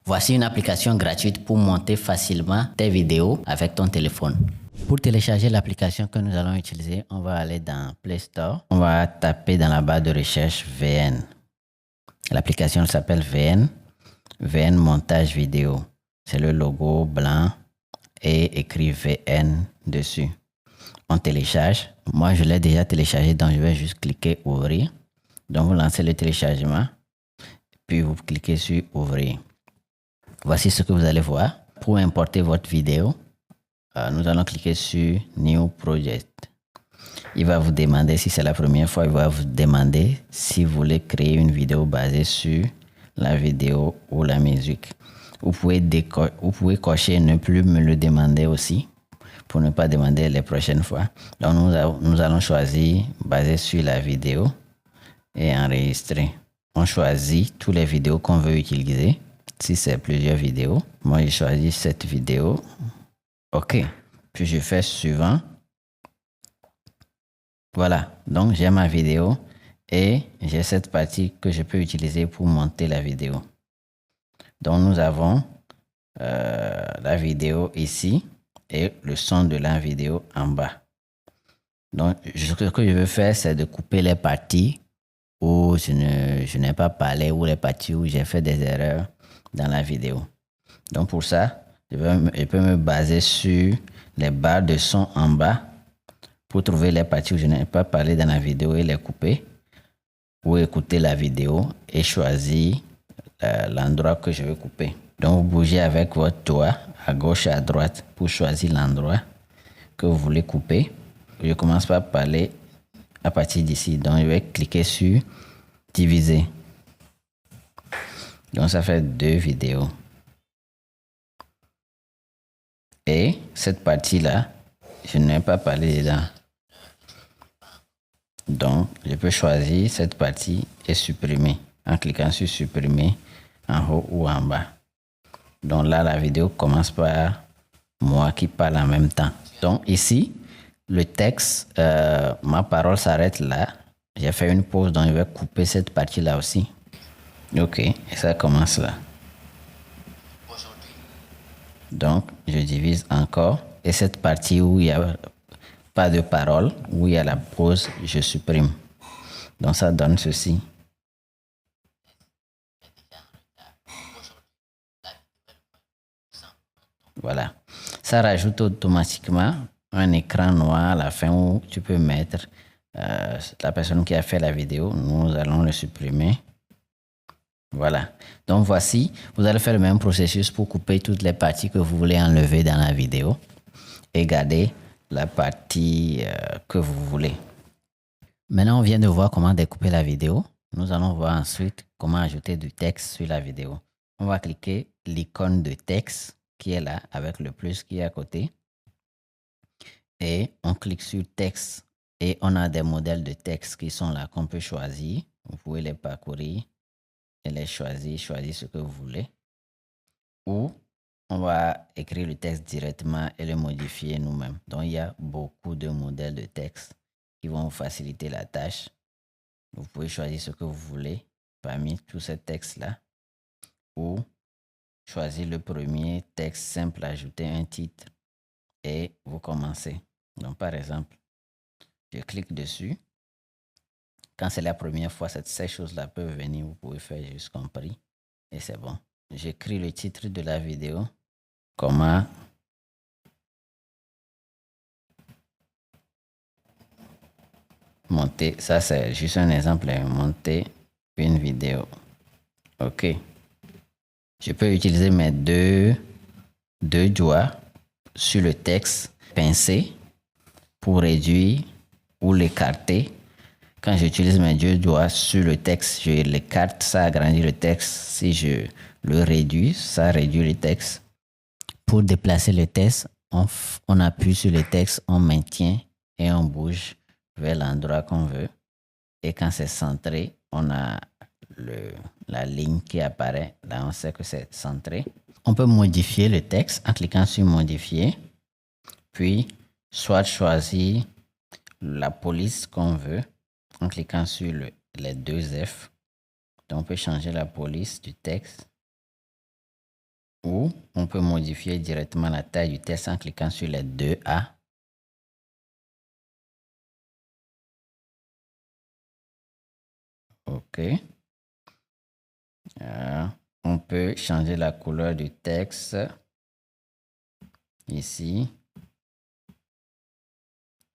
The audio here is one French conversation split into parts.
Voici une application gratuite pour monter facilement tes vidéos avec ton téléphone. Pour télécharger l'application que nous allons utiliser, on va aller dans Play Store. On va taper dans la barre de recherche VN. L'application s'appelle VN. VN Montage Vidéo. C'est le logo blanc et écrit VN dessus. On télécharge. Moi, je l'ai déjà téléchargé, donc je vais juste cliquer Ouvrir. Donc, vous lancez le téléchargement, puis vous cliquez sur Ouvrir. Voici ce que vous allez voir. Pour importer votre vidéo, nous allons cliquer sur New Project. Il va vous demander, si c'est la première fois, il va vous demander si vous voulez créer une vidéo basée sur la vidéo ou la musique. Vous pouvez cocher ne plus me le demander aussi, pour ne pas demander les prochaines fois. Donc nous allons choisir basé sur la vidéo et enregistrer. On choisit toutes les vidéos qu'on veut utiliser. Si c'est plusieurs vidéos, moi j'ai choisi cette vidéo. OK. Puis je fais suivant. Voilà. Donc j'ai ma vidéo et j'ai cette partie que je peux utiliser pour monter la vidéo. Donc nous avons la vidéo ici et le son de la vidéo en bas. Donc ce que je veux faire, c'est de couper les parties où je n'ai pas parlé ou les parties où j'ai fait des erreurs dans la vidéo. Donc pour ça, je peux me baser sur les barres de son en bas pour trouver les parties où je n'ai pas parlé dans la vidéo et les couper, ou écouter la vidéo et choisir l'endroit que je veux couper. Donc vous bougez avec votre doigt à gauche et à droite pour choisir l'endroit que vous voulez couper. Je commence par parler à partir d'ici. Donc je vais cliquer sur diviser. Donc ça fait 2 vidéos. Et cette partie-là, je n'ai pas parlé dedans. Donc je peux choisir cette partie et supprimer en cliquant sur supprimer en haut ou en bas. Donc là, la vidéo commence par moi qui parle en même temps. Donc ici, le texte, ma parole s'arrête là. J'ai fait une pause, donc je vais couper cette partie-là aussi. OK, et ça commence là. Donc, je divise encore. Et cette partie où il n'y a pas de parole, où il y a la pause, je supprime. Donc, ça donne ceci. Voilà. Ça rajoute automatiquement un écran noir à la fin où tu peux mettre la personne qui a fait la vidéo. Nous allons le supprimer. Voilà. Donc voici, vous allez faire le même processus pour couper toutes les parties que vous voulez enlever dans la vidéo et garder la partie que vous voulez. Maintenant, on vient de voir comment découper la vidéo. Nous allons voir ensuite comment ajouter du texte sur la vidéo. On va cliquer l'icône de texte qui est là avec le plus qui est à côté. Et on clique sur texte et on a des modèles de texte qui sont là qu'on peut choisir. Vous pouvez les parcourir et les choisir ce que vous voulez. Ou on va écrire le texte directement et le modifier nous-mêmes. Donc il y a beaucoup de modèles de texte qui vont vous faciliter la tâche. Vous pouvez choisir ce que vous voulez parmi tous ces textes-là. Ou choisir le premier texte simple, ajouter un titre et vous commencez. Donc par exemple, je clique dessus. Quand c'est la première fois, ces choses-là peuvent venir, vous pouvez faire juste compris et c'est bon. J'écris le titre de la vidéo. Comment monter, ça c'est juste un exemple, monter une vidéo. OK. Je peux utiliser mes deux doigts sur le texte, pincer pour réduire ou l'écarter. Quand j'utilise mes 2 doigts sur le texte, je l'écarte, ça agrandit le texte. Si je le réduis, ça réduit le texte. Pour déplacer le texte, on appuie sur le texte, on maintient et on bouge vers l'endroit qu'on veut. Et quand c'est centré, on a la ligne qui apparaît. Là, on sait que c'est centré. On peut modifier le texte en cliquant sur modifier. Puis, soit choisir la police qu'on veut en cliquant sur les 2 F. Donc, on peut changer la police du texte. Ou on peut modifier directement la taille du texte en cliquant sur les deux A. OK. On peut changer la couleur du texte ici.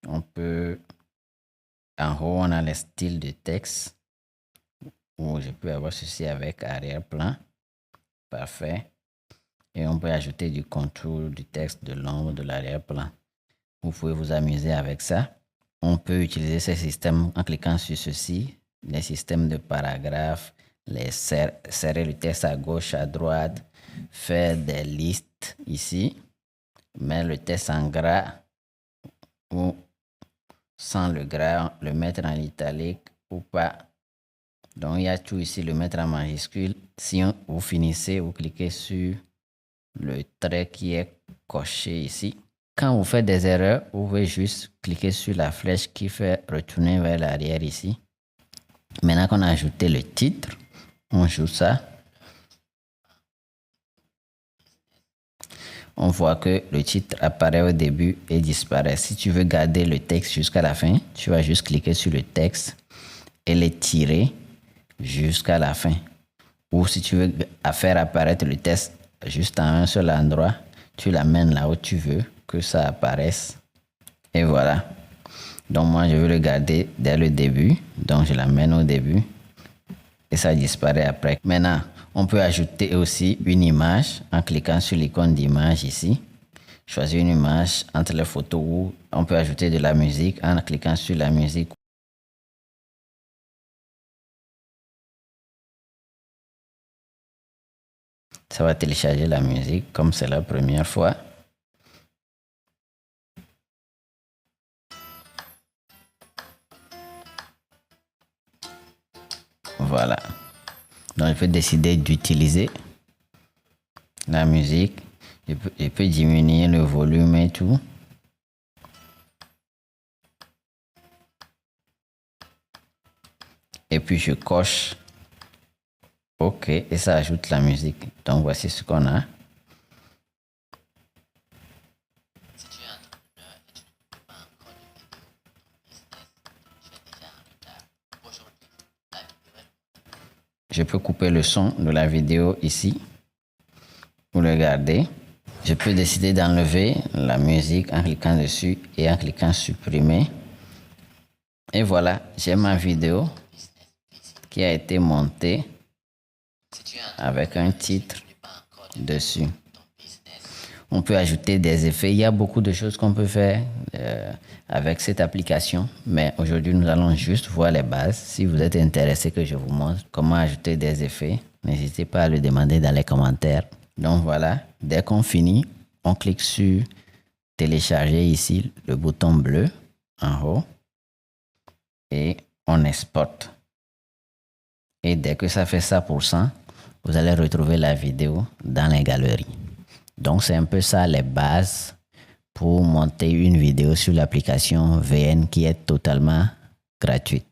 On peut, en haut, on a les styles de texte où je peux avoir ceci avec arrière-plan. Parfait. Et on peut ajouter du contour du texte, de l'ombre, de l'arrière-plan. Vous pouvez vous amuser avec ça. On peut utiliser ces systèmes en cliquant sur ceci, les systèmes de paragraphes, serrer le texte à gauche, à droite, faire des listes ici, mettre le texte en gras ou sans le gras, le mettre en italique ou pas. Donc, il y a tout ici, le mettre en majuscule. Si vous finissez, vous cliquez sur le trait qui est coché ici. Quand vous faites des erreurs, vous pouvez juste cliquer sur la flèche qui fait retourner vers l'arrière ici. Maintenant qu'on a ajouté le titre, on joue ça. On voit que le titre apparaît au début et disparaît. Si tu veux garder le texte jusqu'à la fin, tu vas juste cliquer sur le texte et l'étirer jusqu'à la fin. Ou si tu veux faire apparaître le texte juste à un seul endroit, tu l'amènes là où tu veux que ça apparaisse. Et voilà. Donc moi, je veux le garder dès le début. Donc je l'amène au début. Et ça disparaît après. Maintenant, on peut ajouter aussi une image en cliquant sur l'icône d'image ici. Choisir une image entre les photos ou on peut ajouter de la musique en cliquant sur la musique. Ça va télécharger la musique comme c'est la première fois. Voilà. Donc, je peux décider d'utiliser la musique. Je peux diminuer le volume et tout. Et puis, je coche OK et ça ajoute la musique. Donc, voici ce qu'on a. Je peux couper le son de la vidéo ici pour le garder. Je peux décider d'enlever la musique en cliquant dessus et en cliquant supprimer. Et voilà, j'ai ma vidéo qui a été montée avec un titre dessus. On peut ajouter des effets. Il y a beaucoup de choses qu'on peut faire avec cette application. Mais aujourd'hui, nous allons juste voir les bases. Si vous êtes intéressé que je vous montre comment ajouter des effets, n'hésitez pas à le demander dans les commentaires. Donc voilà, dès qu'on finit, on clique sur télécharger ici, le bouton bleu en haut. Et on exporte. Et dès que ça fait 100%, vous allez retrouver la vidéo dans les galeries. Donc, c'est un peu ça les bases pour monter une vidéo sur l'application VN qui est totalement gratuite.